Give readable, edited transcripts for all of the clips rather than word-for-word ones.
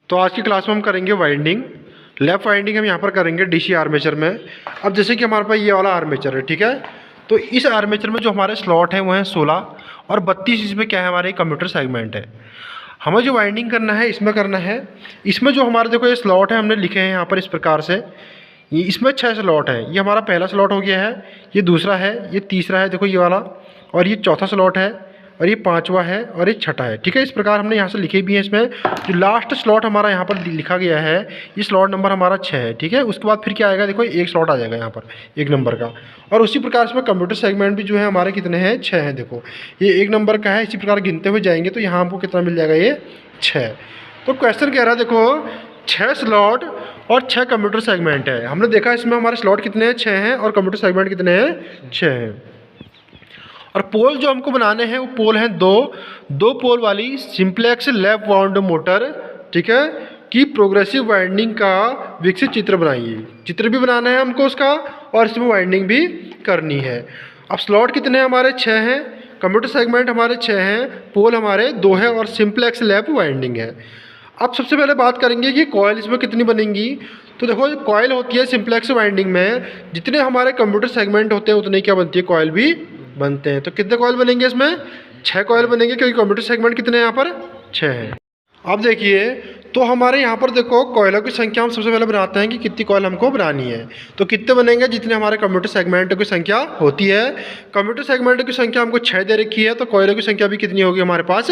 तो आज की क्लास में हम करेंगे वाइंडिंग। लेफ्ट वाइंडिंग हम यहाँ पर करेंगे डीसी आर्मेचर में। अब जैसे कि हमारे पास ये वाला आर्मेचर है, ठीक है। तो इस आर्मेचर में जो हमारे स्लॉट हैं वो हैं 16 और 32 इसमें क्या है, हमारे कंप्यूटर सेगमेंट है। हमें जो वाइंडिंग करना है इसमें करना है। इसमें जो हमारे देखो ये स्लॉट है हमने लिखे हैं यहाँ पर इस प्रकार से। ये इसमें 6 स्लॉट है। ये हमारा पहला स्लॉट हो गया है, ये दूसरा है, ये तीसरा है देखो ये वाला, और ये चौथा स्लॉट है, और ये पांचवा है, और ये छठा है, ठीक है। इस प्रकार हमने यहाँ से लिखे भी हैं। इसमें जो लास्ट स्लॉट हमारा यहाँ पर लिखा गया है ये स्लॉट नंबर हमारा 6 है, ठीक है। उसके बाद फिर क्या आएगा, देखो एक स्लॉट आ जाएगा यहाँ पर 1 नंबर का। और उसी प्रकार इसमें कंप्यूटर सेगमेंट भी जो है हमारे कितने हैं, 6 हैं। देखो ये 1 नंबर का है, इसी प्रकार गिनते हुए जाएंगे तो यहाँ हमको कितना मिल जाएगा, ये 6। तो क्वेश्चन कह रहा है देखो 6 स्लॉट और 6 कंप्यूटर सेगमेंट है। हमने देखा इसमें हमारे स्लॉट कितने हैं, 6 हैं, और कंप्यूटर सेगमेंट कितने हैं, 6 हैं। और पोल जो हमको बनाने हैं वो पोल हैं दो पोल वाली सिंप्लेक्स लैप वाउंड मोटर, ठीक है, कि प्रोग्रेसिव वाइंडिंग का विकसित चित्र बनाइए। चित्र भी बनाना है हमको उसका, और इसमें वाइंडिंग भी करनी है। अब स्लॉट कितने हैं हमारे, 6 हैं। कंप्यूटर सेगमेंट हमारे 6 हैं, पोल हमारे 2 हैं, और सिंप्लेक्स लैप वाइंडिंग है। अब सबसे पहले बात करेंगे कि कॉयल इसमें कितनी बनेंगी। तो देखो कॉयल होती है सिंप्लेक्स वाइंडिंग में, जितने हमारे कंप्यूटर सेगमेंट होते हैं उतने क्या बनती है, कॉयल भी बनते हैं। तो कितने कॉयल बनेंगे इसमें, 6 कॉयल बनेंगे, क्योंकि कंप्यूटर सेगमेंट कितने हैं यहाँ पर, 6 हैं। अब देखिए तो हमारे यहाँ पर देखो कॉयलों की संख्या हम सबसे पहले बनाते हैं कि कितनी कॉयल हमको बनानी है। तो कितने बनेंगे, जितने हमारे कंप्यूटर सेगमेंट की संख्या होती है। कंप्यूटर सेगमेंट की संख्या हमको 6 दे रखी है, तो कॉयलों की संख्या भी कितनी होगी हमारे पास,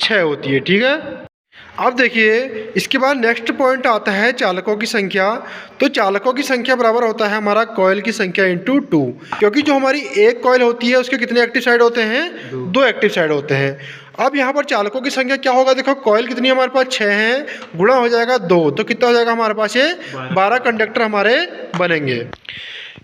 6 होती है, ठीक है। अब देखिए इसके बाद नेक्स्ट पॉइंट आता है चालकों की संख्या। तो चालकों की संख्या बराबर होता है हमारा कॉयल की संख्या इंटू 2, क्योंकि जो हमारी एक कॉयल होती है उसके कितने एक्टिव साइड होते हैं, 2 एक्टिव साइड होते हैं। अब यहाँ पर चालकों की संख्या क्या होगा, देखो कॉयल कितनी हमारे पास 6 हैं, गुणा हो जाएगा 2, तो कितना हो जाएगा हमारे पास, ये 12 कंडक्टर हमारे बनेंगे।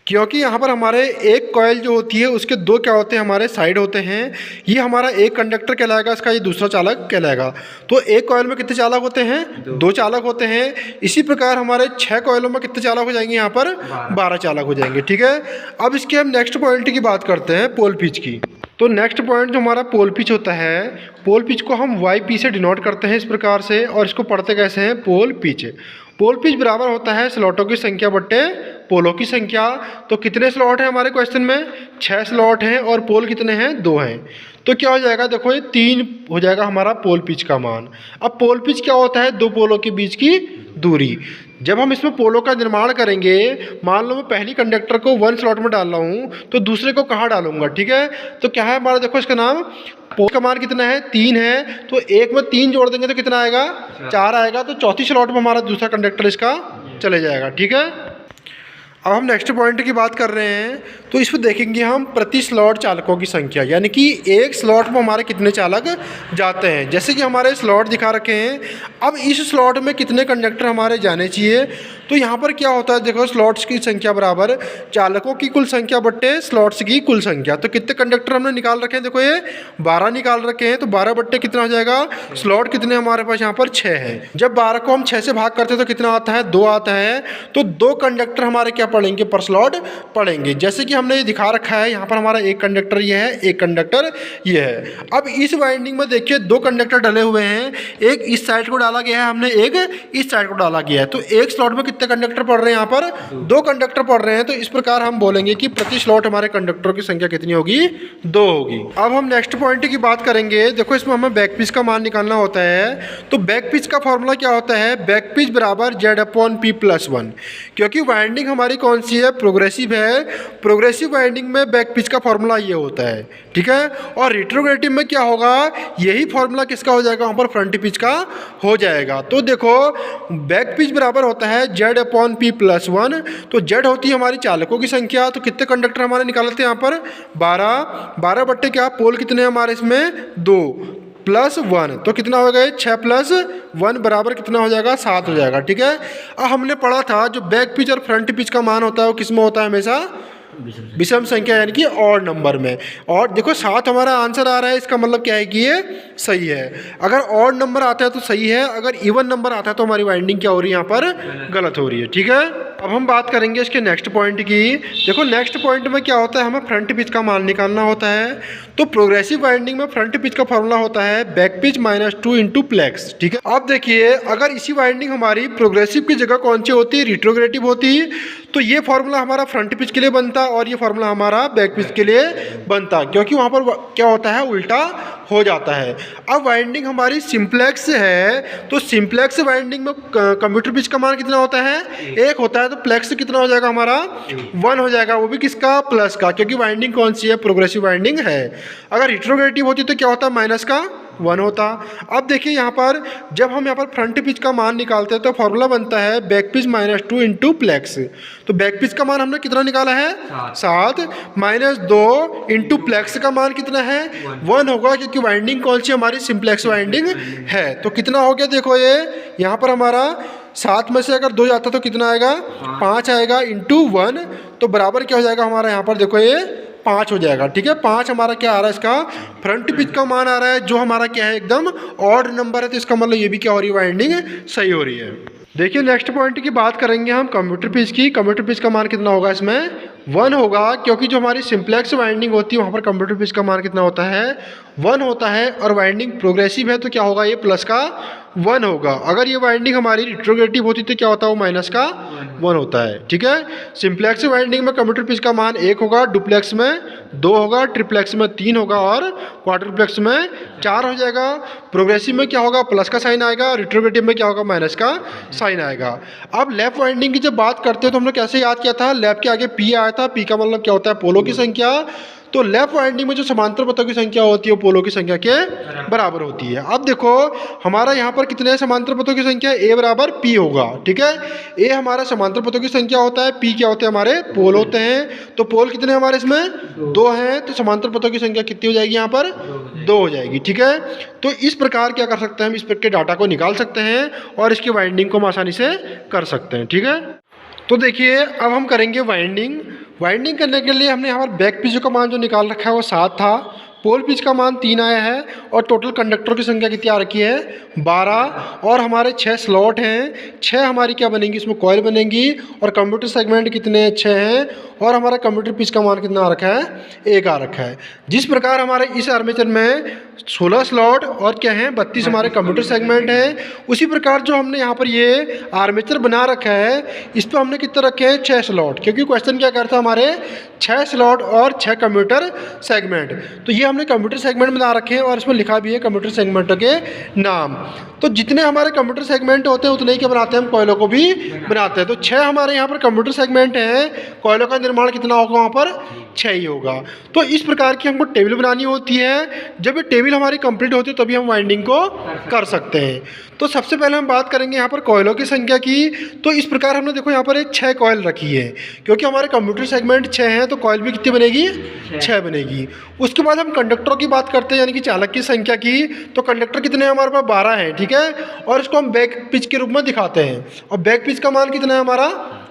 क्योंकि यहाँ पर हमारे एक कॉयल जो होती है उसके 2 क्या होते हैं, हमारे साइड होते हैं। ये हमारा एक कंडक्टर कहलाएगा, इसका ये दूसरा चालक कहलाएगा। तो एक कॉयल में कितने चालक होते हैं, 2 चालक होते हैं। इसी प्रकार हमारे 6 कॉयलों में कितने चालक हो जाएंगे, यहाँ पर 12 चालक हो जाएंगे, ठीक है। अब इसके हम नेक्स्ट पॉइंट की बात करते हैं, पोल पिच की। तो नेक्स्ट पॉइंट जो हमारा पोल पिच होता है, पोल पिच को हम YP से डिनोट करते हैं इस प्रकार से, और इसको पढ़ते कैसे हैं, पोल पिच। पोल पिच बराबर होता है स्लॉटों की संख्या बट्टे पोलों की संख्या। तो कितने स्लॉट हैं हमारे क्वेश्चन में, 6 स्लॉट हैं, और पोल कितने हैं, 2 हैं। तो क्या हो जाएगा, देखो ये 3 हो जाएगा हमारा पोल पिच का मान। अब पोल पिच क्या होता है, 2 पोलों के बीच की दूरी। जब हम इसमें पोलों का निर्माण करेंगे, मान लो मैं पहली कंडक्टर को 1 स्लॉट में डाल रहा हूँ, तो दूसरे को कहाँ डालूंगा, ठीक है। तो क्या है हमारा, देखो इसका नाम, पोल का मान कितना है, 3 है। तो एक में 3 जोड़ देंगे तो कितना आएगा, 4 आएगा। तो चौथी स्लॉट में हमारा दूसरा कंडक्टर इसका चले जाएगा, ठीक है। अब हम नेक्स्ट पॉइंट की बात कर रहे हैं। तो इसमें देखेंगे हम प्रति स्लॉट चालकों की संख्या, यानी कि एक स्लॉट में हमारे कितने चालक जाते हैं। जैसे कि हमारे स्लॉट दिखा रखे हैं, अब इस स्लॉट में कितने कंडक्टर हमारे जाने चाहिए। तो यहाँ पर क्या होता है, देखो स्लॉट्स की संख्या बराबर चालकों की कुल संख्या बट्टे स्लॉट्स की कुल संख्या। तो कितने कंडक्टर हमने निकाल रखे हैं, देखो ये 12 निकाल रखे हैं। तो 12 बट्टे कितना हो जाएगा, स्लॉट कितने हमारे पास यहाँ पर 6 हैं। जब 12 को हम 6 से भाग करते हैं तो कितना आता है, 2 आता है। तो 2 कंडक्टर हमारे क्या पड़ेंगे, पर स्लॉट पड़ेंगे। जैसे कि हमने ये दिखा रखा है, यहाँ पर हमारा एक कंडक्टर ये है, एक कंडक्टर ये है। अब इस वाइंडिंग में देखिए 2 कंडक्टर डले हुए हैं, एक इस साइड को डाला गया है हमने, एक इस साइड को डाला गया है। तो एक स्लॉट में कितने कंडक्टर पड़ रहे हैं, यहाँ पर 2 कंडक्टर पड़ रहे हैं। तो इस प्रकार हम बोलेंगे कि प्रति स्लॉट हमारे कंडक्टरों की संख्या कितनी होगी, 2 होगी। अब हम नेक्स्ट पॉइंट की बात करेंगे। देखो इसमें हमें बैक पिच का मान निकालना होता है। तो बैक पिच का फॉर्मूला क्या होता है, बैक पिच बराबर Z/P+1। क्योंकि वाइंडिंग हमारी कौन सी है, प्रोग्रेसिव है। प्रोग्रेसिव वाइंडिंग में बैक पिच का फॉर्मूला ये होता है, ठीक है। और रिट्रोग्रेटिव में क्या होगा, यही फॉर्मूला किसका हो जाएगा, वहाँ पर फ्रंट पिच का हो जाएगा। तो देखो बैक पिच बराबर होता है Z/P+1। तो Z होती है हमारी चालकों की संख्या। तो कितने कंडक्टर हमारे निकालते हैं यहाँ पर, 12 बट्टे क्या, पोल कितने हैं हमारे इसमें, 2 + 1। तो कितना हो गया, 6 + 1 बराबर कितना हो जाएगा, 7 हो जाएगा, ठीक है। अब हमने पढ़ा था जो बैक पिच और फ्रंट पिच का मान होता है वो किस में होता है, हमेशा विषम संख्या, यानी कि ऑड नंबर में। और देखो 7 हमारा आंसर आ रहा है, इसका मतलब क्या है कि ये सही है। अगर ऑड नंबर आता है तो सही है, अगर इवन नंबर आता है तो हमारी वाइंडिंग क्या हो रही है, यहाँ पर गलत हो रही है, ठीक है। अब हम बात करेंगे इसके नेक्स्ट पॉइंट की। देखो नेक्स्ट पॉइंट में क्या होता है, हमें फ्रंट पिच का मान निकालना होता है। तो प्रोग्रेसिव वाइंडिंग में फ्रंट पिच का फॉर्मूला होता है बैक पिच -2 इंटू प्लेक्स। ठीक है, अब देखिए अगर इसी वाइंडिंग हमारी प्रोग्रेसिव की जगह कौन सी होती है, रिट्रोग्रेटिव होती, तो ये फार्मूला हमारा फ्रंट पिच के लिए बनता और ये फार्मूला हमारा बैक पिच के लिए बनता, क्योंकि वहाँ पर क्या होता है, उल्टा हो जाता है। अब वाइंडिंग हमारी सिंप्लेक्स है, तो सिंप्लेक्स वाइंडिंग में कंप्यूटर पिच का मान कितना होता है, 1 होता है। तो प्लेक्स कितना हो जाएगा हमारा, 1 हो जाएगा, वो भी किसका, प्लस का, क्योंकि वाइंडिंग कौन सी है, प्रोग्रेसिव वाइंडिंग है। अगर रिट्रोग्रेटिव होती तो क्या होता, माइनस का 1 होता। अब देखिए यहाँ पर जब हम यहाँ पर फ्रंट पिच का मान निकालते हैं तो फॉर्मूला बनता है बैक पिच -2 इंटू प्लेक्स। तो बैक पिच का मान हमने कितना निकाला है, 7 -2 इंटू प्लेक्स का मान कितना है, 1 होगा, क्योंकि वाइंडिंग कौन सी हमारी, सिंप्लेक्स वाइंडिंग है। तो कितना हो गया, देखो ये यहाँ पर हमारा 7 में से अगर 2 जाता तो कितना आएगा, 5 आएगा इंटू 1, तो बराबर क्या हो जाएगा हमारा, यहाँ पर देखो ये 5 हो जाएगा। ठीक है, 5 हमारा क्या आ रहा है, इसका फ्रंट पिच का मान आ रहा है, जो हमारा क्या है, एकदम ऑड नंबर है। तो इसका मतलब ये भी क्या हो रही है, वाइंडिंग सही हो रही है। देखिए नेक्स्ट पॉइंट की बात करेंगे हम कंप्यूटर पिच की। कंप्यूटर पिच का मान कितना होगा, इसमें 1 होगा, क्योंकि जो हमारी सिंप्लेक्स वाइंडिंग होती है वहाँ पर कंप्यूटर पिच का मान कितना होता है, 1 होता है। और वाइंडिंग प्रोग्रेसिव है तो क्या होगा, ये प्लस का 1 होगा। अगर ये वाइंडिंग हमारी रिट्रोग्रेटिव होती तो क्या होता है, वो माइनस का 1 होता है। ठीक है, सिंप्लेक्स वाइंडिंग में कंप्यूटर पिच का मान 1 होगा, डुप्लेक्स में 2 होगा, ट्रिप्लेक्स में 3 होगा और क्वाड्रुप्लेक्स में 4 हो जाएगा। प्रोग्रेसिव में क्या होगा, प्लस का साइन आएगा, रिट्रोग्रेटिव में क्या होगा, माइनस का साइन आएगा। अब लेफ्ट वाइंडिंग की जब बात करते हैं तो हमने कैसे याद किया था, लेफ्ट के आगे पी आया था, पी का मतलब क्या होता है, पोलो की संख्या। तो लेफ्ट वाइंडिंग में जो समांतर पथों की संख्या होती है वो पोलो की संख्या के बराबर होती है। अब देखो हमारा यहाँ पर कितने समांतर पथों की संख्या, ए बराबर पी होगा। ठीक है, ए हमारा समांतर पथों की संख्या होता है, पी क्या होते हैं, हमारे पोल होते हैं। तो पोल कितने हमारे इसमें, 2 हैं, तो समांतर पथों की संख्या कितनी हो जाएगी, यहाँ पर 2 हो जाएगी। ठीक है, तो इस प्रकार क्या कर सकते हैं हम, इस प्रकार के डाटा को निकाल सकते हैं और इसकी वाइंडिंग को हम आसानी से कर सकते हैं। ठीक है, तो देखिए अब हम करेंगे वाइंडिंग करने के लिए हमने यहाँ पर बैक पिच का मान जो निकाल रखा है वो 7 था, पोल पिच का मान 3 आया है और टोटल कंडक्टर की संख्या कितनी आ रखी है, 12। और हमारे 6 स्लॉट हैं, 6 हमारी क्या बनेंगी, इसमें कॉइल बनेंगी। और कंप्यूटर सेगमेंट कितने, 6 हैं। और हमारा कंप्यूटर पिच का मान कितना आ रखा है, 1 आ रखा है। जिस प्रकार हमारे इस आर्मेचर में 16 स्लॉट और क्या है, 32 हमारे कंप्यूटर सेगमेंट हैं, उसी प्रकार जो हमने यहाँ पर ये आर्मेचर बना रखा है इस पर हमने कितने रखे हैं, 6 स्लॉट, क्योंकि क्वेश्चन क्या करता है हमारे 6 स्लॉट और 6 कंप्यूटर सेगमेंट। तो ये हमने कंप्यूटर सेगमेंट बना रखे हैं और इसमें लिखा भी है कंप्यूटर सेगमेंटों के नाम। तो जितने हमारे कंप्यूटर सेगमेंट होते हैं उतने ही क्या बनाते हैं, हम कोयलों को भी बनाते हैं। तो 6 हमारे यहाँ पर कंप्यूटर सेगमेंट हैं, कोयलों का निर्माण कितना होगा, वहाँ पर 6 ही होगा। तो इस प्रकार की हमको टेबल बनानी होती है। जब ये टेबल हमारी कंप्लीट होती है तभी हम वाइंडिंग को कर सकते हैं। तो सबसे पहले हम बात करेंगे यहाँ पर कोयलों की संख्या की। तो इस प्रकार हमने देखो यहाँ पर एक 6 कोयल रखी है, क्योंकि हमारे कंप्यूटर सेगमेंट 6 हैं तो कोयल भी कितनी बनेगी, 6 बनेगी। उसके बाद हम कंडक्टरों की बात करते हैं, यानी कि चालक की संख्या की। तो कंडक्टर कितने हैं हमारे पास, 12 हैं। ठीक है, और इसको हम बैक पिच के रूप में दिखाते हैं। और बैक पिच का मान कितना है हमारा,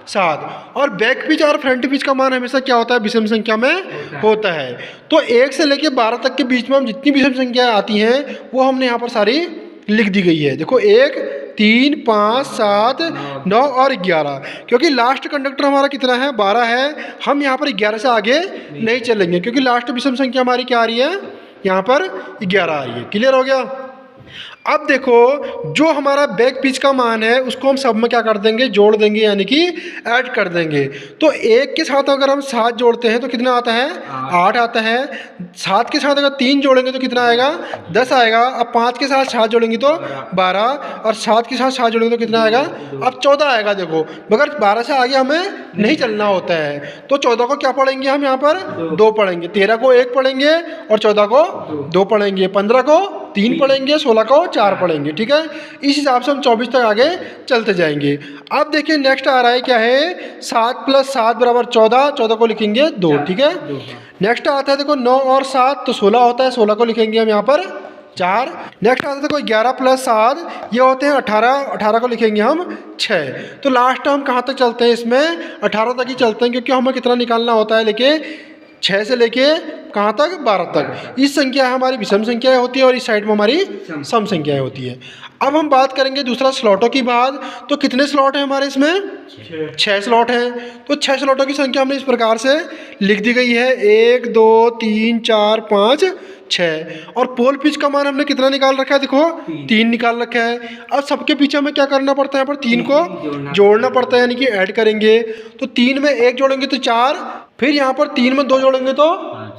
7। और बैक पिच और फ्रंट पिच का मान हमेशा क्या होता है, विषम संख्या में होता है। तो 1 से लेकर 12 तक के बीच में हम जितनी विषम संख्या आती हैं वो हमने यहाँ पर सारी लिख दी गई है। देखो 1, 3, 5, 7, 9 और 11, क्योंकि लास्ट कंडक्टर हमारा कितना है, 12 है। हम यहाँ पर 11 से आगे नहीं चलेंगे, क्योंकि लास्ट विषम संख्या हमारी क्या आ रही है, यहाँ पर 11 आ रही है। क्लियर हो गया। अब देखो जो हमारा बैक पिच का मान है उसको हम सब में क्या कर देंगे, जोड़ देंगे, यानी कि ऐड कर देंगे। तो 1 के साथ अगर हम 7 जोड़ते हैं तो कितना आता है, 8 आता है। 7 के साथ अगर 3 जोड़ेंगे तो कितना आएगा, 10 आएगा। अब 5 के साथ 7 जोड़ेंगे तो 12, और 7 के साथ 7 जोड़ेंगे तो कितना आएगा, अब 14 आएगा। देखो मगर 12 से आगे हमें नहीं चलना होता है, तो 14 को क्या पढ़ेंगे हम, यहाँ पर 2 पढ़ेंगे, 13 को 1 पढ़ेंगे और 14 को 2 पढ़ेंगे, 15 को 3 पढ़ेंगे, 16 को 4 पढ़ेंगे। ठीक है, इस हिसाब से हम 24 तक आगे चलते जाएंगे। अब देखिए नेक्स्ट आ रहा है क्या है, 7 + 7 = 14, 14 को लिखेंगे 2। ठीक है, नेक्स्ट आता है देखो 9 और 7 तो 16 होता है, 16 को लिखेंगे हम यहाँ पर 4। नेक्स्ट आता है देखो 11 + 7 ये होते हैं 18, 18 को लिखेंगे हम 6। तो लास्ट हम कहाँ तक चलते हैं, इसमें 18 तक ही चलते हैं, क्योंकि हमें कितना निकालना होता है, लेके 6 से लेके कहाँ तक 12 तक। इस संख्या हमारी विषम संख्याएं होती है और इस साइड में हमारी सम संख्याएं होती है। अब हम बात करेंगे दूसरा स्लॉटों की बात। तो कितने स्लॉट हैं हमारे इसमें? 6 स्लॉट हैं। तो 6 स्लॉटों की संख्या हमने इस प्रकार से लिख दी गई है 1 2 3 4 5 6। और पोल पिच का मान हमने कितना निकाल रखा है? देखो 3 निकाल रखा है। अब सबके पीछे हमें क्या करना पड़ता है? यहाँ पर 3 को जोड़ना पड़ता है, यानी कि ऐड करेंगे। तो 3 में 1 जोड़ेंगे तो 4, फिर यहाँ पर 3 में 2 जोड़ेंगे तो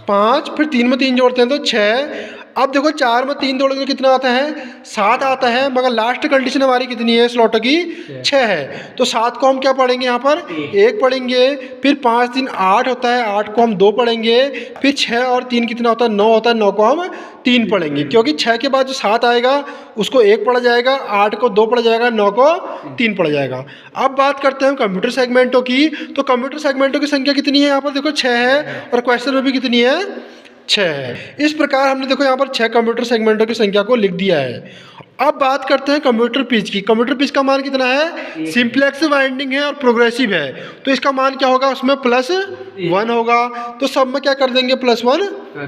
5, फिर 3 में 3 जोड़ते हैं तो 6। अब देखो 4 में 3 जोड़ेंगे तो कितना आता है? 7 आता है। मगर लास्ट कंडीशन हमारी कितनी है स्लॉटों की? 6 है। तो 7 को हम क्या पढ़ेंगे? यहाँ पर 1 पढ़ेंगे। फिर 5 3 8 होता है, 8 को हम 2 पढ़ेंगे। फिर 6 और 3 कितना होता है? 9 होता है, 9 को हम 3 पढ़ेंगे, क्योंकि 6 के बाद जो 7 आएगा उसको 1 पढ़ा जाएगा, 8 को 2 पढ़ा जाएगा, 9 को 3 पढ़ा जाएगा। अब बात करते हैं कंप्यूटर सेगमेंटों की। तो कंप्यूटर सेगमेंटों की संख्या कितनी है? यहाँ पर देखो 6 है और क्वेश्चन में भी कितनी है? 6 है। इस प्रकार हमने देखो यहाँ पर 6 कंप्यूटर सेगमेंटों की संख्या को लिख दिया है। अब बात करते हैं कंप्यूटर पिच की। कंप्यूटर पिच का मान कितना है? सिंप्लेक्स वाइंडिंग है और प्रोग्रेसिव है, तो इसका मान क्या होगा? उसमें +1 होगा। तो सब में क्या कर देंगे? +1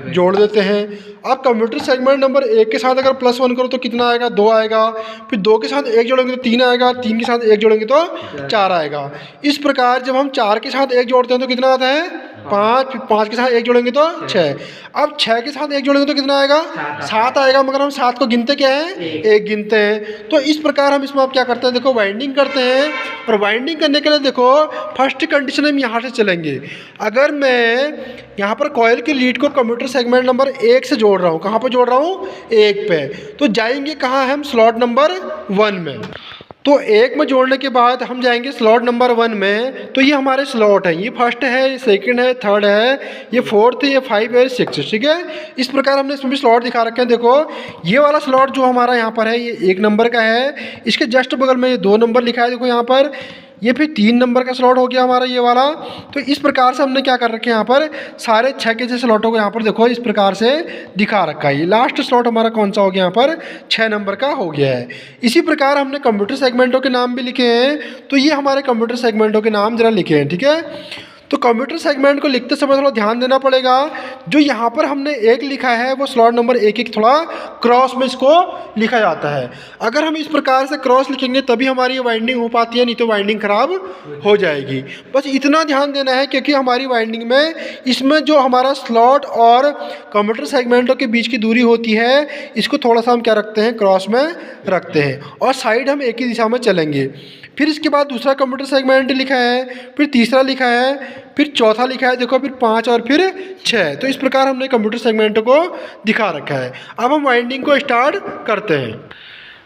जोड़ देते हैं। अब कंप्यूटर सेगमेंट नंबर 1 के साथ अगर +1 करो तो कितना आएगा? 2 आएगा। फिर 2 के साथ 1 जोड़ेंगे तो 3 आएगा, 3 के साथ 1 जोड़ेंगे तो 4 आएगा। इस प्रकार जब हम 4 के साथ 1 जोड़ते हैं तो कितना आता है? 5, 5 के साथ 1 जोड़ेंगे तो 6। अब 6 के साथ 1 जोड़ेंगे तो कितना आएगा? 7 आएगा। मगर हम 7 को गिनते क्या है? 1 गिनते हैं। तो इस प्रकार हम इसमें आप क्या करते हैं? देखो वाइंडिंग करते हैं। और वाइंडिंग करने के लिए देखो फर्स्ट कंडीशन हम यहाँ से चलेंगे। अगर मैं यहाँ पर कॉइल की लीड को कंप्यूटर सेगमेंट नंबर 1 से जोड़ रहा हूँ, कहाँ पर जोड़ रहा हूँ? 1 पे, तो जाएंगे कहाँ? हम स्लॉट नंबर 1 में। तो 1 में जोड़ने के बाद हम जाएंगे स्लॉट नंबर 1 में। तो ये हमारे स्लॉट हैं, ये फर्स्ट है, ये सेकंड है, थर्ड है, ये फोर्थ है, ये 5 है, 6, ठीक है। इस प्रकार हमने इसमें भी स्लॉट दिखा रखे हैं। देखो ये वाला स्लॉट जो हमारा यहाँ पर है ये 1 नंबर का है। इसके जस्ट बगल में ये 2 नंबर लिखा है, देखो यहाँ पर। ये फिर 3 नंबर का स्लॉट हो गया हमारा ये वाला। तो इस प्रकार से हमने क्या कर रखे हैं? यहाँ पर सारे 6 के 6 स्लॉटों को यहाँ पर देखो इस प्रकार से दिखा रखा है। ये लास्ट स्लॉट हमारा कौन सा हो गया? यहाँ पर 6 नंबर का हो गया है। इसी प्रकार हमने कंप्यूटर सेगमेंटों के नाम भी लिखे हैं। तो ये हमारे कंप्यूटर सेगमेंटों के नाम जरा लिखे हैं, ठीक है। तो कंप्यूटर सेगमेंट को लिखते समय थोड़ा ध्यान देना पड़ेगा। जो यहाँ पर हमने 1 लिखा है वो स्लॉट नंबर 1 थोड़ा क्रॉस में इसको लिखा जाता है। अगर हम इस प्रकार से क्रॉस लिखेंगे तभी हमारी ये वाइंडिंग हो पाती है, नहीं तो वाइंडिंग खराब हो जाएगी। बस इतना ध्यान देना है, क्योंकि हमारी वाइंडिंग में इसमें जो हमारा स्लॉट और कंप्यूटर सेगमेंटों के बीच की दूरी होती है इसको थोड़ा सा हम क्या रखते हैं? क्रॉस में रखते हैं। और साइड हम एक ही दिशा में चलेंगे। फिर इसके बाद दूसरा कंप्यूटर सेगमेंट लिखा है, फिर तीसरा लिखा है, फिर चौथा लिखा है, देखो फिर 5 और फिर 6। तो इस प्रकार हमने कंप्यूटर सेगमेंट को दिखा रखा है। अब हम वाइंडिंग को स्टार्ट करते हैं।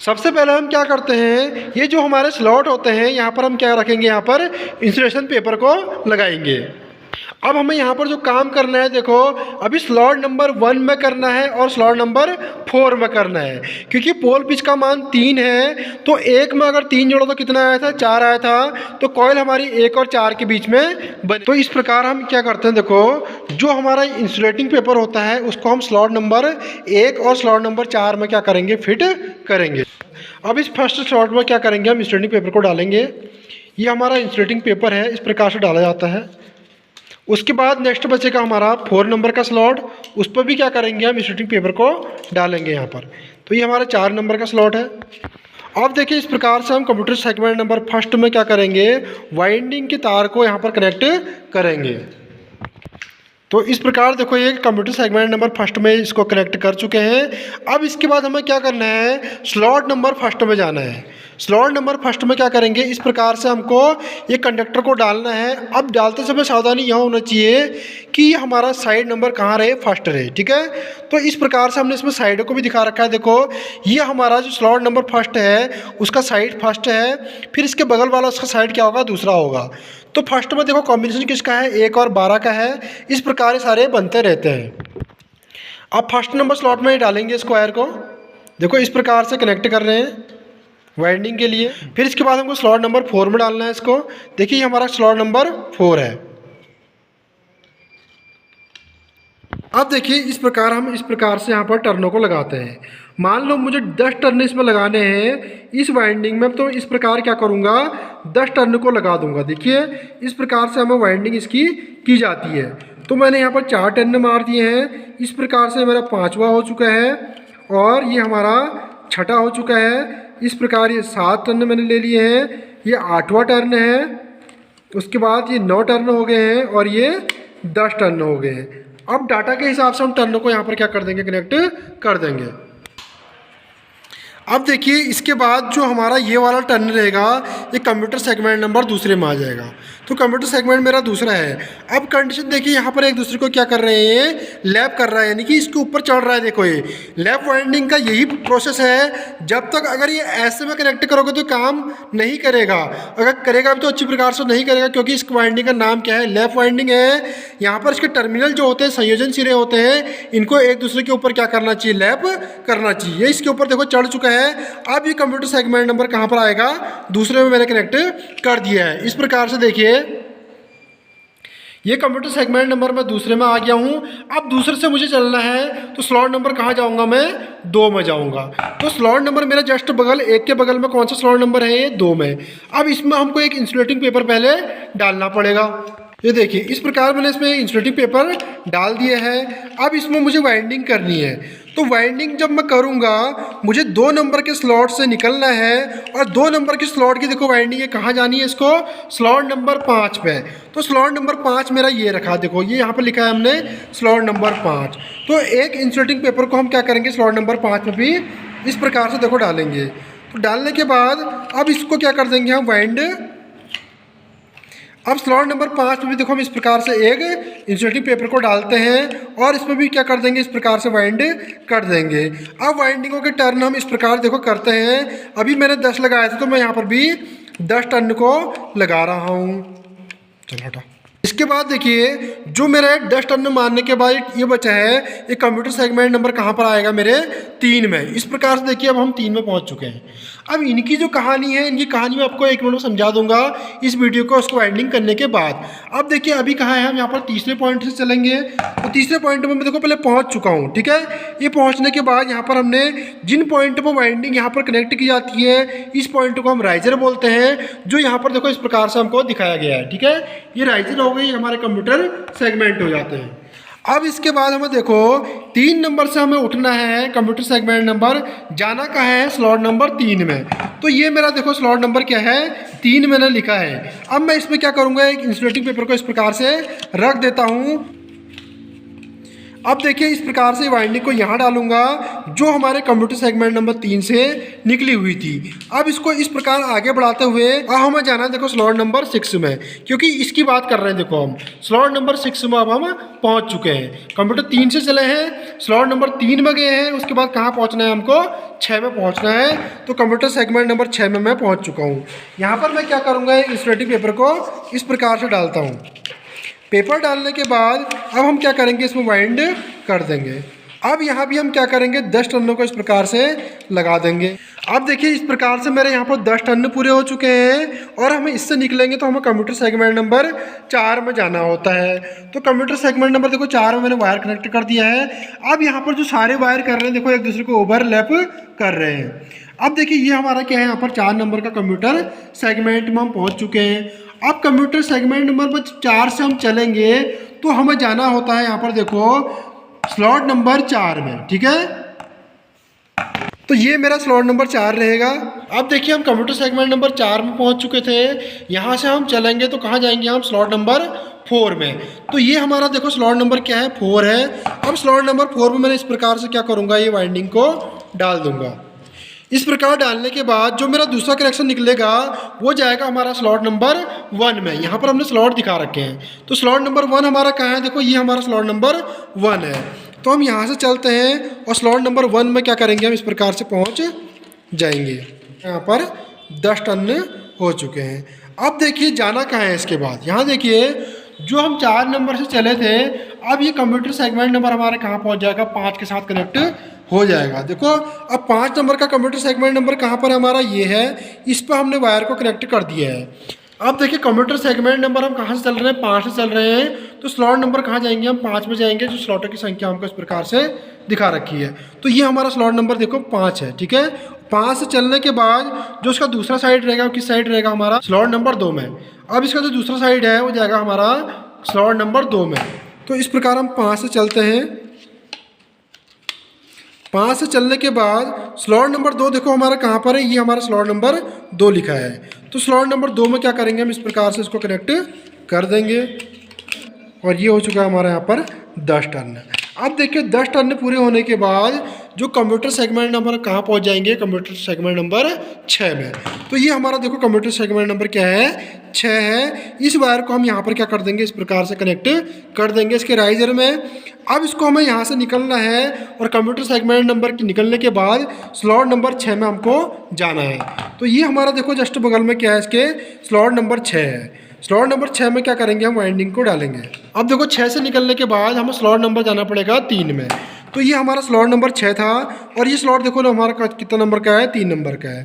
सबसे पहले हम क्या करते हैं? ये जो हमारे स्लॉट होते हैं यहाँ पर हम क्या रखेंगे? यहाँ पर इंसुलेशन पेपर को लगाएंगे। अब हमें यहाँ पर जो काम करना है, देखो अभी स्लॉट नंबर 1 में करना है और स्लॉट नंबर 4 में करना है। क्योंकि पोल पिच का मान 3 है, तो 1 में अगर 3 जोड़ो तो कितना आया था? 4 आया था। तो कॉइल हमारी 1 और 4 के बीच में बनी। तो इस प्रकार हम क्या करते हैं? देखो जो हमारा इंसुलेटिंग पेपर होता है उसको हम स्लॉट नंबर 1 और स्लॉट नंबर 4 में क्या करेंगे? फिट करेंगे। अब इस फर्स्ट स्लॉट में क्या करेंगे? हम इंसुलेटिंग पेपर को डालेंगे। ये हमारा इंसुलेटिंग पेपर है, इस प्रकार से डाला जाता है। उसके बाद नेक्स्ट बचेगा हमारा 4 नंबर का स्लॉट, उस पर भी क्या करेंगे? हम इंसुलेटिंग पेपर को डालेंगे यहाँ पर। तो ये हमारा 4 नंबर का स्लॉट है। अब देखिए इस प्रकार से हम कंप्यूटर सेगमेंट नंबर फर्स्ट में क्या करेंगे? वाइंडिंग के तार को यहाँ पर कनेक्ट करेंगे। तो इस प्रकार देखो ये कंप्यूटर सेगमेंट नंबर फर्स्ट में इसको कनेक्ट कर चुके हैं। अब इसके बाद हमें क्या करना है? स्लॉट नंबर फर्स्ट में जाना है। स्लॉट नंबर फर्स्ट में क्या करेंगे? इस प्रकार से हमको ये कंडक्टर को डालना है। अब डालते समय सावधानी यह होना चाहिए कि हमारा साइड नंबर कहाँ रहे? फर्स्ट रहे, ठीक है। तो इस प्रकार से हमने इसमें साइड को भी दिखा रखा है। देखो ये हमारा जो स्लॉट नंबर फर्स्ट है उसका साइड फर्स्ट है, फिर इसके बगल वाला उसका साइड क्या होगा? दूसरा होगा। तो फर्स्ट में देखो कॉम्बिनेशन किसका है? 1 और 12 का है। इस प्रकार सारे बनते रहते हैं। अब फर्स्ट नंबर स्लॉट में डालेंगे स्क्वायर को, देखो इस प्रकार से कनेक्ट कर रहे हैं वाइंडिंग के लिए। फिर इसके बाद हमको स्लॉट नंबर 4 में डालना है इसको। देखिए ये हमारा स्लॉट नंबर 4 है। अब देखिए इस प्रकार हम इस प्रकार से यहाँ पर टर्नों को लगाते हैं। मान लो मुझे 10 टर्न इसमें लगाने हैं इस वाइंडिंग में, तो इस प्रकार क्या करूँगा? 10 टर्न को लगा दूंगा। देखिए इस प्रकार से हमें वाइंडिंग इसकी की जाती है। तो मैंने यहाँ पर 4 टर्न मार दिए हैं। इस प्रकार से मेरा 5वां हो चुका है और ये हमारा 6ठा हो चुका है। इस प्रकार ये 7 टर्न मैंने ले लिए हैं, ये 8वां टर्न है, उसके बाद ये 9 टर्न हो गए हैं और ये 10 टर्न हो गए हैं। अब डाटा के हिसाब से हम टर्नों को यहाँ पर क्या कर देंगे, कनेक्ट कर देंगे। अब देखिए इसके बाद जो हमारा ये वाला टर्न रहेगा, ये कंप्यूटर सेगमेंट नंबर दूसरे में आ जाएगा। तो कंप्यूटर सेगमेंट मेरा दूसरा है। अब कंडीशन देखिए, यहाँ पर एक दूसरे को क्या कर रहे हैं, लैप कर रहा है, यानी कि इसके ऊपर चढ़ रहा है। देखो ये लैप वाइंडिंग का यही प्रोसेस है। जब तक अगर ये ऐसे में कनेक्ट करोगे तो काम नहीं करेगा, अगर करेगा भी तो अच्छी प्रकार से नहीं करेगा, क्योंकि इस वाइंडिंग का नाम क्या है, लैप वाइंडिंग है। यहाँ पर इसके टर्मिनल जो होते हैं, संयोजन सिरे होते हैं, इनको एक दूसरे के ऊपर क्या करना चाहिए, लैप करना चाहिए। इसके ऊपर देखो चढ़ चुका है। अब ये कंप्यूटर सेगमेंट नंबर कहाँ पर आएगा, दूसरे में मैंने कनेक्ट कर दिया है। इस प्रकार से देखिए ये कंप्यूटर सेगमेंट नंबर मैं दूसरे में आ गया हूँ। अब दूसरे से मुझे चलना है तो स्लॉट नंबर कहाँ जाऊँगा, मैं 2 में जाऊँगा। तो स्लॉट नंबर मेरा जस्ट बगल, एक के बगल में कौन सा स्लॉट नंबर है, ये 2 में। अब इसमें हमको एक इंसुलेटिंग पेपर पहले डालना पड़ेगा। ये देखिए इस प्रकार मैंने इसमें इंसुलेटिंग पेपर डाल दिए है। अब इसमें मुझे वाइंडिंग करनी है। तो वाइंडिंग जब मैं करूँगा, मुझे 2 नंबर के स्लॉट से निकलना है और 2 नंबर के स्लॉट की देखो वाइंडिंग है कहाँ जानी है, इसको स्लॉट नंबर 5 पे। तो स्लॉट नंबर 5 मेरा ये रखा, देखो ये यहाँ पर लिखा है हमने स्लॉट नंबर 5। तो एक इंसुलेटिंग पेपर को हम क्या करेंगे, स्लॉट नंबर 5 में भी इस प्रकार से देखो डालेंगे। तो डालने के बाद अब इसको क्या कर देंगे हम, वाइंड। अब स्लॉट नंबर 5 में भी देखो हम इस प्रकार से एक इंसुलेटिंग पेपर को डालते हैं और इसमें भी क्या कर देंगे, इस प्रकार से वाइंड कर देंगे। अब वाइंडिंगों के टर्न हम इस प्रकार देखो करते हैं। अभी मैंने 10 लगाए थे, तो मैं यहाँ पर भी 10 टर्न को लगा रहा हूँ। चलो हटा। इसके बाद देखिए जो मेरे 10 टर्न मारने के बाद ये बचा है, ये कंप्यूटर सेगमेंट नंबर कहाँ पर आएगा, मेरे 3 में। इस प्रकार से देखिए अब हम 3 में पहुँच चुके हैं। अब इनकी जो कहानी है, इनकी कहानी मैं आपको 1 मिनट में समझा दूंगा इस वीडियो को, उसको वाइंडिंग करने के बाद। अब देखिए अभी कहाँ है, हम यहाँ पर तीसरे पॉइंट से चलेंगे। तो तीसरे पॉइंट में मैं देखो पहले पहुँच चुका हूँ, ठीक है। ये पहुँचने के बाद यहाँ पर हमने जिन पॉइंट पर वाइंडिंग यहाँ पर कनेक्ट की जाती है, इस पॉइंट को हम राइजर बोलते हैं, जो यहाँ पर देखो इस प्रकार से हमको दिखाया गया है, ठीक है। ये राइजर हो गई, हमारे कंप्यूटर सेगमेंट हो जाते हैं। अब इसके बाद हमें देखो 3 नंबर से हमें उठना है, कंप्यूटर सेगमेंट नंबर जाना कहाँ है, स्लॉट नंबर 3 में। तो ये मेरा देखो स्लॉट नंबर क्या है, 3 मैंने लिखा है। अब मैं इसमें क्या करूँगा, एक इंसुलेटिंग पेपर को इस प्रकार से रख देता हूँ। अब देखिए इस प्रकार से वाइंडिंग को यहाँ डालूंगा, जो हमारे कंप्यूटर सेगमेंट नंबर 3 से निकली हुई थी। अब इसको इस प्रकार आगे बढ़ाते हुए अब हमें जाना है देखो स्लॉट नंबर 6 में, क्योंकि इसकी बात कर रहे हैं। देखो हम स्लॉट नंबर 6 में अब हम पहुँच चुके हैं। कंप्यूटर 3 से चले हैं, स्लॉट नंबर 3 में गए हैं, उसके बाद कहाँ पहुँचना है, हमको 6 में पहुँचना है। तो कंप्यूटर सेगमेंट नंबर 6 में मैं पहुँच चुका हूँ। यहाँ पर मैं क्या करूँगा, इंसुलेटिंग पेपर को इस प्रकार से डालता हूँ। पेपर डालने के बाद अब हम क्या करेंगे, इसमें वाइंड कर देंगे। अब यहाँ भी हम क्या करेंगे, 10 टर्नों को इस प्रकार से लगा देंगे। अब देखिए इस प्रकार से मेरे यहाँ पर 10 टर्न पूरे हो चुके हैं और हमें इससे निकलेंगे तो हमें कंप्यूटर सेगमेंट नंबर 4 में जाना होता है। तो कंप्यूटर सेगमेंट नंबर देखो 4 में मैंने वायर कनेक्ट कर दिया है। अब यहाँ पर जो सारे वायर कर रहे हैं देखो एक दूसरे को ओवरलैप कर रहे हैं। अब देखिए ये हमारा क्या है, यहाँ पर 4 नंबर का कंप्यूटर सेगमेंट में हम पहुँच चुके हैं। अब कंप्यूटर सेगमेंट नंबर 4 से हम चलेंगे तो हमें जाना होता है यहाँ पर देखो स्लॉट नंबर 4 में, ठीक है। तो ये मेरा स्लॉट नंबर 4 रहेगा। अब देखिए हम कंप्यूटर सेगमेंट नंबर 4 में पहुंच चुके थे। यहाँ से हम चलेंगे तो कहाँ जाएंगे, हम स्लॉट नंबर 4 में। तो ये हमारा देखो स्लॉट नंबर क्या है, 4 है। अब स्लॉट नंबर 4 में मैंने इस प्रकार से क्या करूँगा, ये वाइंडिंग को डाल दूंगा। इस प्रकार डालने के बाद जो मेरा दूसरा कनेक्शन निकलेगा वो जाएगा हमारा स्लॉट नंबर 1 में। यहाँ पर हमने स्लॉट दिखा रखे हैं। तो स्लॉट नंबर 1 हमारा कहाँ है, देखो ये हमारा स्लॉट नंबर 1 है। तो हम यहाँ से चलते हैं और स्लॉट नंबर 1 में क्या करेंगे, हम इस प्रकार से पहुँच जाएंगे। यहाँ पर 10 टन हो चुके हैं। अब देखिए जाना कहाँ है इसके बाद, यहाँ देखिए जो हम 4 नंबर से चले थे, अब ये कंप्यूटर सेगमेंट नंबर हमारे कहाँ पहुँच जाएगा, 5 के साथ कनेक्ट हो जाएगा। देखो अब 5 नंबर का कंप्यूटर सेगमेंट नंबर कहाँ पर हमारा, ये है। इस पर हमने वायर को कनेक्ट कर दिया है। अब देखिए कंप्यूटर सेगमेंट नंबर हम कहाँ से चल रहे हैं, 5 से चल रहे हैं। तो स्लॉट नंबर कहाँ जाएंगे, हम 5 में जाएंगे, जो स्लॉटों की संख्या हमको इस प्रकार से दिखा रखी है। तो ये हमारा स्लॉट नंबर देखो 5 है, ठीक है। 5 से चलने के बाद जो उसका दूसरा साइड रहेगा, किस साइड रहेगा, हमारा स्लॉट नंबर 2 में। अब इसका जो दूसरा साइड है वो जाएगा हमारा स्लॉट नंबर 2 में। तो इस प्रकार हम 5 से चलते हैं। 5 से चलने के बाद स्लॉट नंबर 2 देखो हमारा कहाँ पर है, ये हमारा स्लॉट नंबर 2 लिखा है। तो स्लॉट नंबर 2 में क्या करेंगे, हम इस प्रकार से इसको कनेक्ट कर देंगे और ये हो चुका है हमारा यहाँ पर 10 टर्न। अब देखिए 10 टर्न पूरे होने के बाद जो कंप्यूटर सेगमेंट नंबर कहाँ पहुँच जाएंगे, कंप्यूटर सेगमेंट नंबर 6 में। तो ये हमारा देखो कंप्यूटर सेगमेंट नंबर क्या है, 6 है। इस वायर को हम यहाँ पर क्या कर देंगे, इस प्रकार से कनेक्ट कर देंगे इसके राइजर में। अब इसको हमें यहाँ से निकलना है और कंप्यूटर सेगमेंट नंबर निकलने के बाद स्लॉट नंबर 6 में हमको जाना है। तो ये हमारा देखो जस्ट बगल में क्या है, इसके स्लॉट नंबर 6 है। स्लॉट नंबर 6 में क्या करेंगे, हम वाइंडिंग को डालेंगे। अब देखो 6 से निकलने के बाद हमें स्लॉट नंबर जाना पड़ेगा 3 में। तो ये हमारा स्लॉट नंबर 6 था और ये स्लॉट देखो ना हमारा कितना नंबर का है, 3 नंबर का है।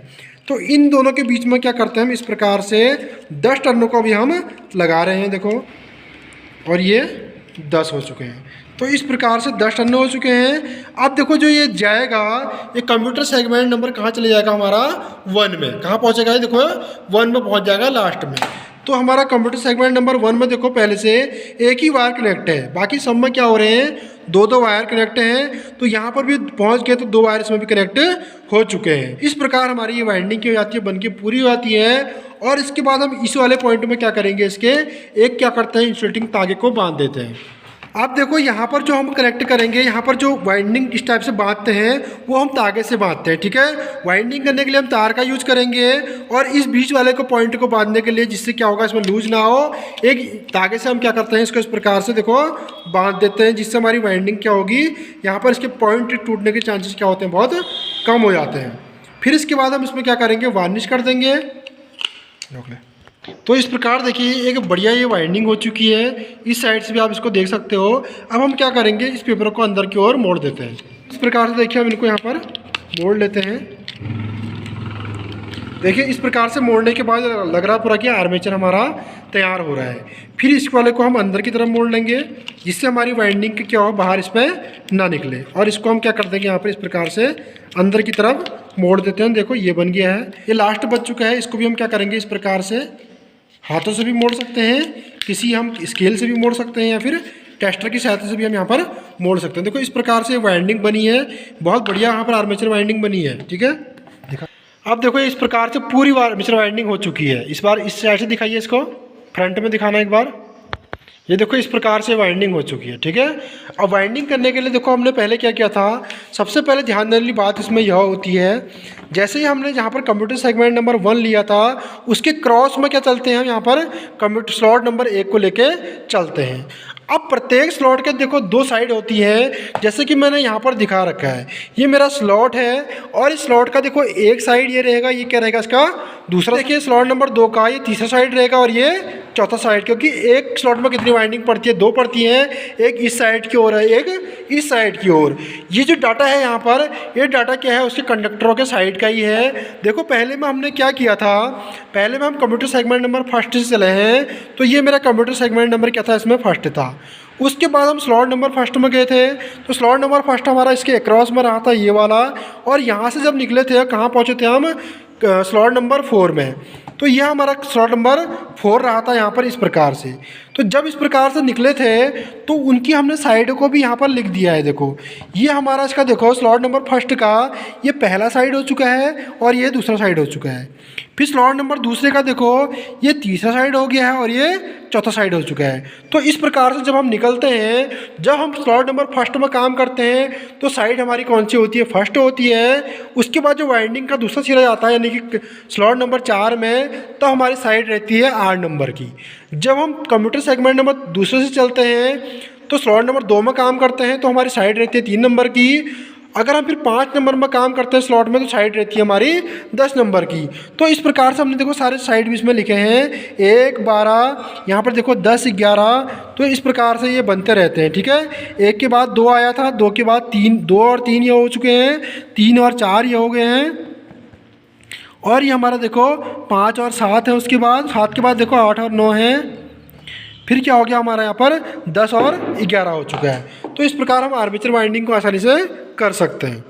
तो इन दोनों के बीच में क्या करते हैं हम, इस प्रकार से 10 टर्नों को भी हम लगा रहे हैं देखो, और ये 10 हो चुके हैं। तो इस प्रकार से 10 टर्न हो चुके हैं। अब देखो जो ये जाएगा, ये कंप्यूटर सेगमेंट नंबर कहाँ चले जाएगा हमारा, 1 में। कहाँ पहुँचेगा ये देखो, 1 में पहुँच जाएगा लास्ट में। तो हमारा कंप्यूटर सेगमेंट नंबर 1 में देखो पहले से एक ही वायर कनेक्ट है, बाकी सब में क्या हो रहे हैं, 2-2 वायर कनेक्ट हैं। तो यहाँ पर भी पहुँच गए तो 2 वायर इसमें भी कनेक्ट हो चुके हैं। इस प्रकार हमारी ये वाइंडिंग की हो जाती है, बन के पूरी हो जाती है। और इसके बाद हम इस वाले पॉइंट में क्या करेंगे, इसके एक क्या करते हैं, इंसुलेटिंग तागे को बांध देते हैं। आप देखो यहाँ पर जो हम कनेक्ट करेंगे, यहाँ पर जो वाइंडिंग इस टाइप से बांधते हैं वो हम तागे से बांधते हैं, ठीक है। वाइंडिंग करने के लिए हम तार का यूज करेंगे और इस बीच वाले को पॉइंट को बांधने के लिए, जिससे क्या होगा इसमें लूज ना हो, एक तागे से हम क्या करते हैं, इसको इस प्रकार से देखो बांध देते हैं, जिससे हमारी वाइंडिंग क्या होगी, यहाँ पर इसके पॉइंट टूटने के चांसेस क्या होते हैं, बहुत कम हो जाते हैं। फिर इसके बाद हम इसमें क्या करेंगे, वार्निश कर देंगे। तो इस प्रकार देखिए एक बढ़िया ये वाइंडिंग हो चुकी है। इस साइड से भी आप इसको देख सकते हो। अब हम क्या करेंगे, इस पेपर को अंदर की ओर मोड़ देते हैं। इस प्रकार से देखिए हम इनको यहाँ पर मोड़ लेते हैं। देखिए इस प्रकार से मोड़ने के बाद लग रहा पूरा कि आर्मेचर हमारा तैयार हो रहा है। फिर इस वाले को हम अंदर की तरफ मोड़ लेंगे, जिससे हमारी वाइंडिंग क्या हो, बाहर इस पर ना निकले। और इसको हम क्या कर देंगे, यहाँ पर इस प्रकार से अंदर की तरफ मोड़ देते हैं। देखो ये बन गया है, ये लास्ट बच चुका है। इसको भी हम क्या करेंगे, इस प्रकार से हाथों से भी मोड़ सकते हैं, किसी हम स्केल से भी मोड़ सकते हैं, या फिर टेस्टर की सहायता से भी हम यहाँ पर मोड़ सकते हैं। देखो इस प्रकार से वाइंडिंग बनी है, बहुत बढ़िया यहाँ पर आर्मेचर वाइंडिंग बनी है, ठीक है। देखा अब देखो इस प्रकार से पूरी आर्मेचर वाइंडिंग हो चुकी है। इस बार इस साइड से दिखाइए, इसको फ्रंट में दिखाना एक बार। ये देखो इस प्रकार से वाइंडिंग हो चुकी है, ठीक है। अब वाइंडिंग करने के लिए देखो हमने पहले क्या किया था, सबसे पहले ध्यान देने वाली बात इसमें यह होती है, जैसे ही हमने जहाँ पर कंप्यूटर सेगमेंट नंबर 1 लिया था, उसके क्रॉस में क्या चलते हैं हम, यहाँ पर कंप्यूटर स्लॉट नंबर 1 को लेके चलते हैं। अब प्रत्येक स्लॉट के देखो 2 साइड होती है, जैसे कि मैंने यहाँ पर दिखा रखा है। ये मेरा स्लॉट है और इस स्लॉट का देखो एक साइड ये रहेगा, ये क्या रहेगा इसका दूसरा। देखिए स्लॉट नंबर 2 का ये तीसरा साइड रहेगा और ये चौथा साइड, क्योंकि एक स्लॉट में कितनी वाइंडिंग पड़ती है, 2 पड़ती हैं, एक इस साइड की ओर है, एक इस साइड की ओर। ये जो डाटा है यहाँ पर, ये डाटा क्या है, उसके कंडक्टरों के साइड का ही है। देखो पहले में हमने क्या किया था, पहले में हम कंप्यूटर सेगमेंट नंबर 1 से चले हैं, तो ये मेरा कंप्यूटर सेगमेंट नंबर क्या था, इसमें 1 था। उसके बाद हम स्लॉट नंबर 1 में गए थे, तो स्लॉट नंबर 1 हमारा इसके अक्रॉस में रहा था ये वाला, और यहाँ से जब निकले थे कहाँ पहुँचे थे हम, स्लॉट नंबर 4 में। तो यह हमारा स्लॉट नंबर 4 रहा था यहाँ पर इस प्रकार से। तो जब इस प्रकार से निकले थे तो उनकी हमने साइड को भी यहाँ पर लिख दिया है। देखो ये हमारा इसका देखो स्लॉट नंबर 1 का ये पहला साइड हो चुका है और ये दूसरा साइड हो चुका है। फिर स्लॉट नंबर 2 का देखो ये तीसरा साइड हो गया है और ये चौथा साइड हो चुका है। तो इस प्रकार से जब हम निकलते हैं, जब हम स्लॉट नंबर 1 में काम करते हैं तो साइड हमारी कौन सी होती है, 1 होती है। उसके बाद जो वाइंडिंग का दूसरा सिरा आता है यानी कि स्लॉट नंबर 4 में, तो हमारी साइड रहती है 8 नंबर की। जब हम कंप्यूटर सेगमेंट नंबर 2 से चलते हैं तो स्लॉट नंबर 2 में काम करते हैं तो हमारी साइड रहती है 3 नंबर की। अगर हम फिर 5 नंबर में काम करते हैं स्लॉट में तो साइड रहती है हमारी 10 नंबर की। तो इस प्रकार से हमने देखो सारे साइड भी इसमें लिखे हैं 1, 12, यहाँ पर देखो 10, 11। तो इस प्रकार से ये बनते रहते हैं, ठीक है। 1 के बाद 2 आया था, 2 के बाद 3, 2 और 3 ये हो चुके हैं, 3 और 4 ये हो गए हैं, और ये हमारा देखो 5 और 7 है। उसके बाद 7 के बाद देखो 8 और 9 है। फिर क्या हो गया हमारा यहाँ पर 10 और 11 हो चुका है। तो इस प्रकार हम आर्मेचर वाइंडिंग को आसानी से कर सकते हैं।